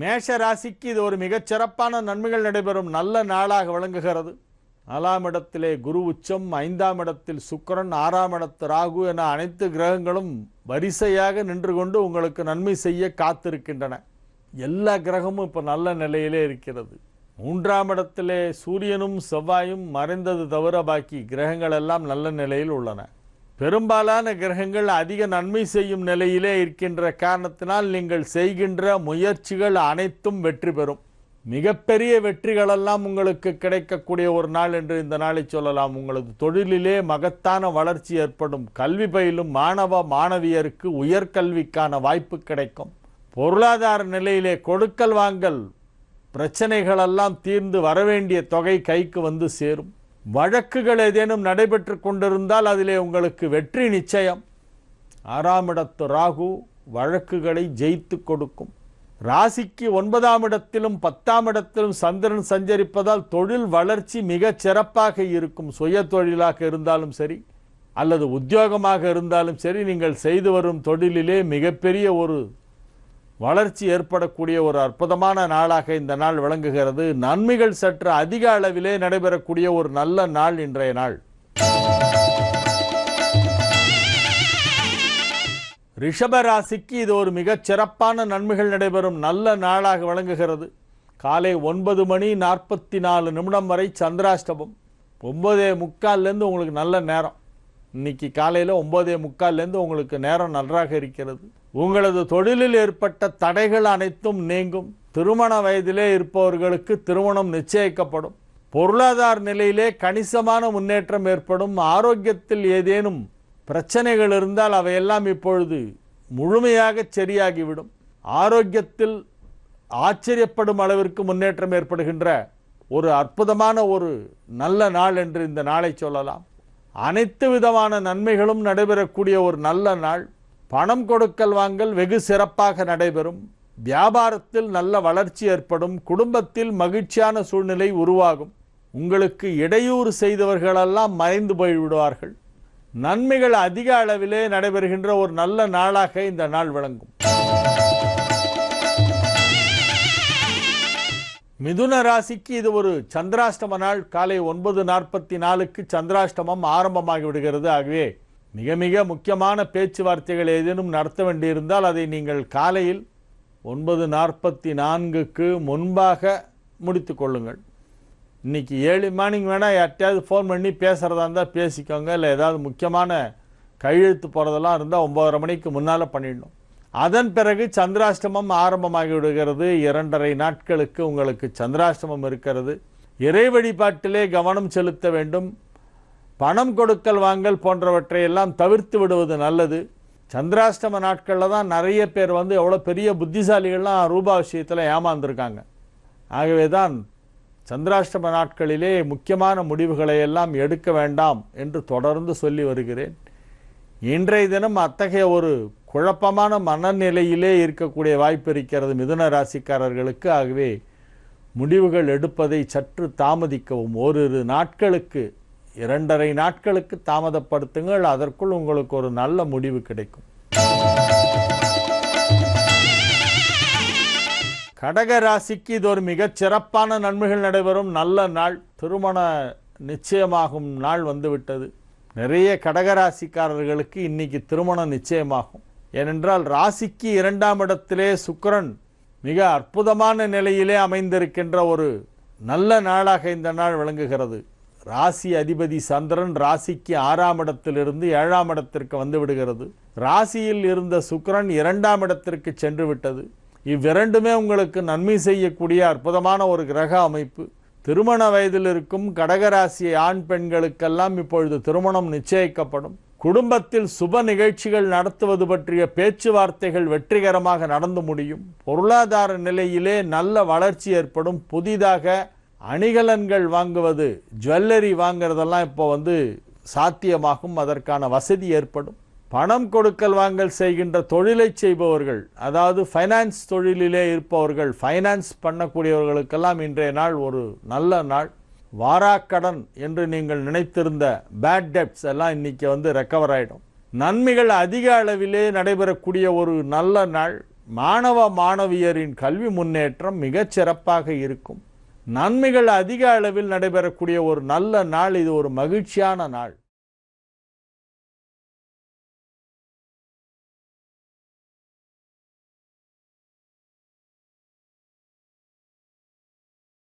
மேஷ ராசிக்கு இது ஒரு மிகச்சிறப்பான நன்மைகள் நடைபெறும் நல்ல நாளாக விளங்குகிறது. 4ஆம் இடத்திலே குரு உச்சம், 5ஆம் இடத்தில் சுக்கிரன், 6ஆம் இடத்து ராகு என அனைத்து கிரகங்களும் வரிசையாக நின்று கொண்டு உங்களுக்கு நன்மை செய்ய காத்திருக்கின்றன. எல்லா கிரகமும் இப்போ நல்ல நிலையிலே இருக்கிறது. 3ஆம் இடத்திலே சூரியனும் செவ்வாயும் மறைந்தது தவிர பாக்கி கிரகங்கள் எல்லாம் நல்ல நிலையில் உள்ளன. பெரும்பாலான கிரகங்கள் அதிக நன்மை செய்யும் நிலையிலே இருக்கின்ற காரணத்தினால் நீங்கள் செய்கின்ற முயற்சிகள் அனைத்தும் வெற்றி பெறும். மிகப்பெரிய வெற்றிகளெல்லாம் உங்களுக்கு கிடைக்கக்கூடிய ஒரு நாள் என்று இந்த நாளை சொல்லலாம். உங்களது தொழிலிலே மகத்தான வளர்ச்சி ஏற்படும். கல்வி பயிலும் மாணவ மாணவியருக்கு உயர்கல்விக்கான வாய்ப்பு கிடைக்கும். பொருளாதார நிலையிலே கொடுக்கல் வாங்கல் பிரச்சனைகளெல்லாம் தீர்ந்து வரவேண்டிய தொகை கைக்கு வந்து சேரும். வழக்குகள் ஏதேனும் நடைபெற்று கொண்டிருந்தால் அதிலே உங்களுக்கு வெற்றி நிச்சயம். 6ஆம் இடத்து ராகு வழக்குகளை ஜெயித்து கொடுக்கும். ராசிக்கு 9ஆம் இடத்திலும் 10ஆம் இடத்திலும் சந்திரன் சஞ்சரிப்பதால் தொழில் வளர்ச்சி மிக சிறப்பாக இருக்கும். சுய தொழிலாக இருந்தாலும் சரி அல்லது உத்தியோகமாக இருந்தாலும் சரி, நீங்கள் செய்து வரும் தொழிலிலே மிகப்பெரிய ஒரு வளர்ச்சி ஏற்படக்கூடிய ஒரு அற்புதமான நாளாக இந்த நாள் விளங்குகிறது. நன்மைகள் சற்று அதிக அளவிலே நடைபெறக்கூடிய ஒரு நல்ல நாள் இன்றைய நாள். ரிஷப ராசிக்கு இது ஒரு மிகச் சிறப்பான நன்மைகள் நடைபெறும் நல்ல நாளாக விளங்குகிறது. காலை 9:44 வரை சந்திராஷ்டமம். 9:45 உங்களுக்கு நல்ல நேரம். இன்னைக்கு காலையில் 9:45 உங்களுக்கு நேரம் நன்றாக இருக்கிறது. உங்களது தொழிலில் ஏற்பட்ட தடைகள் அனைத்தும் நீங்கும். திருமண வயதிலே இருப்பவர்களுக்கு திருமணம் நிச்சயிக்கப்படும். பொருளாதார நிலையிலே கணிசமான முன்னேற்றம் ஏற்படும். ஆரோக்கியத்தில் ஏதேனும் பிரச்சனைகள் இருந்தால் அவையெல்லாம் இப்பொழுது முழுமையாக சரியாகிவிடும். ஆரோக்கியத்தில் ஆச்சரியப்படும் அளவிற்கு முன்னேற்றம் ஏற்படுகின்ற ஒரு அற்புதமான ஒரு நல்ல நாள் என்று இந்த நாளை சொல்லலாம். அனைத்து விதமான நன்மைகளும் நடைபெறக்கூடிய ஒரு நல்ல நாள். பணம் கொடுக்கல் வாங்கல் வெகு சிறப்பாக நடைபெறும். வியாபாரத்தில் நல்ல வளர்ச்சி ஏற்படும். குடும்பத்தில் மகிழ்ச்சியான சூழ்நிலை உருவாகும். உங்களுக்கு இடையூறு செய்தவர்களெல்லாம் மறைந்து போய்விடுவார்கள். நன்மைகள் அதிக அளவிலே நடைபெறுகின்ற ஒரு நல்ல நாளாக இந்த நாள் விளங்கும். மிதுன ராசிக்கு இது ஒரு சந்திராஷ்டம நாள். காலை 9:44 சந்திராஷ்டமம் ஆரம்பமாகி விடுகிறது. ஆகவே மிக மிக முக்கியமான பேச்சுவார்த்தைகள் ஏதேனும் நடத்த வேண்டியிருந்தால் அதை நீங்கள் காலையில் 9:44 முன்பாக முடித்து கொள்ளுங்கள். இன்றைக்கி ஏர்லி மார்னிங் வேணால் யார்ட்டையாவது ஃபோன் பண்ணி பேசுகிறதா இருந்தால் பேசிக்கோங்க. இல்லை ஏதாவது முக்கியமான கையெழுத்து போகிறதெல்லாம் இருந்தால் 9:30 மணிக்கு முன்னால் பண்ணிடணும். அதன் பிறகு சந்திராஷ்டமம் ஆரம்பமாகி விடுகிறது. 2.5 நாட்களுக்கு உங்களுக்கு சந்திராஷ்டமம் இருக்கிறது. இறை வழிபாட்டிலே கவனம் செலுத்த வேண்டும். பணம் கொடுக்கல் வாங்கல் போன்றவற்றையெல்லாம் தவிர்த்து விடுவது நல்லது. சந்திராஷ்டம நாட்களில் தான் நிறைய பேர் எவ்வளோ பெரிய புத்திசாலிகள்லாம் ரூபா விஷயத்தில் ஏமாந்துருக்காங்க. ஆகவே தான் சந்திராஷ்டம நாட்களிலே முக்கியமான முடிவுகளை எல்லாம் எடுக்க வேண்டாம் என்று தொடர்ந்து சொல்லி வருகிறேன். இன்றைய தினம் அத்தகைய ஒரு குழப்பமான மனநிலையிலே இருக்கக்கூடிய வாய்ப்பு இருக்கிறது மிதுன ராசிக்காரர்களுக்கு. ஆகவே முடிவுகள் எடுப்பதை சற்று தாமதிக்கவும். ஓரிரு நாட்களுக்கு 2.5 நாட்களுக்கு தாமதப்படுத்துங்கள். அதற்குள் உங்களுக்கு ஒரு நல்ல முடிவு கிடைக்கும். கடக ராசிக்கு இது ஒரு மிகச் சிறப்பான நன்மைகள் நடைபெறும் நல்ல நாள். திருமண நிச்சயமாகும் நாள் வந்துவிட்டது. நிறைய கடகராசிக்காரர்களுக்கு இன்னைக்கு திருமணம் நிச்சயமாகும். ஏனென்றால் ராசிக்கு 2ஆம் இடத்திலே சுக்கிரன் மிக அற்புதமான நிலையிலே அமைந்திருக்கின்ற ஒரு நல்ல நாளாக இந்த நாள் விளங்குகிறது. ராசி அதிபதி சந்திரன் ராசிக்கு 6ஆம் இடத்திலிருந்து 7ஆம் இடத்திற்கு வந்து விடுகிறது. ராசியில் இருந்த சுக்கிரன் 2ஆம் இடத்திற்கு சென்று விட்டது. இவ்விரண்டுமே உங்களுக்கு நன்மை செய்யக்கூடிய அற்புதமான ஒரு கிரக அமைப்பு. திருமண வயதில் இருக்கும் கடகராசி ஆண் பெண்களுக்கெல்லாம் இப்பொழுது திருமணம் நிச்சயிக்கப்படும். குடும்பத்தில் சுப நிகழ்ச்சிகள் நடத்துவது பற்றிய பேச்சுவார்த்தைகள் வெற்றிகரமாக நடந்து முடியும். பொருளாதார நிலையிலே நல்ல வளர்ச்சி ஏற்படும். புதிதாக அணிகலன்கள் வாங்குவது, ஜுவல்லரி வாங்குறதெல்லாம் இப்போ சாத்தியமாகும். அதற்கான வசதி ஏற்படும். பணம் கொடுக்கல் வாங்கல் செய்கின்ற தொழிலை செய்பவர்கள், அதாவது ஃபைனான்ஸ் தொழிலிலே இருப்பவர்கள், ஃபைனான்ஸ் பண்ணக்கூடியவர்களுக்கெல்லாம் இன்றைய நாள் ஒரு நல்ல நாள். வாராக்கடன் என்று நீங்கள் நினைத்திருந்த பேட் டெப்ட்ஸ் எல்லாம் இன்னைக்கு ரெக்கவர் ஆகிடும். நன்மைகள் அதிக அளவிலே நடைபெறக்கூடிய ஒரு நல்ல நாள். மாணவ மாணவியரின் கல்வி முன்னேற்றம் மிகச் சிறப்பாக இருக்கும். நன்மைகள் அதிக அளவில் நடைபெறக்கூடிய ஒரு நல்ல நாள். இது ஒரு மகிழ்ச்சியான நாள்.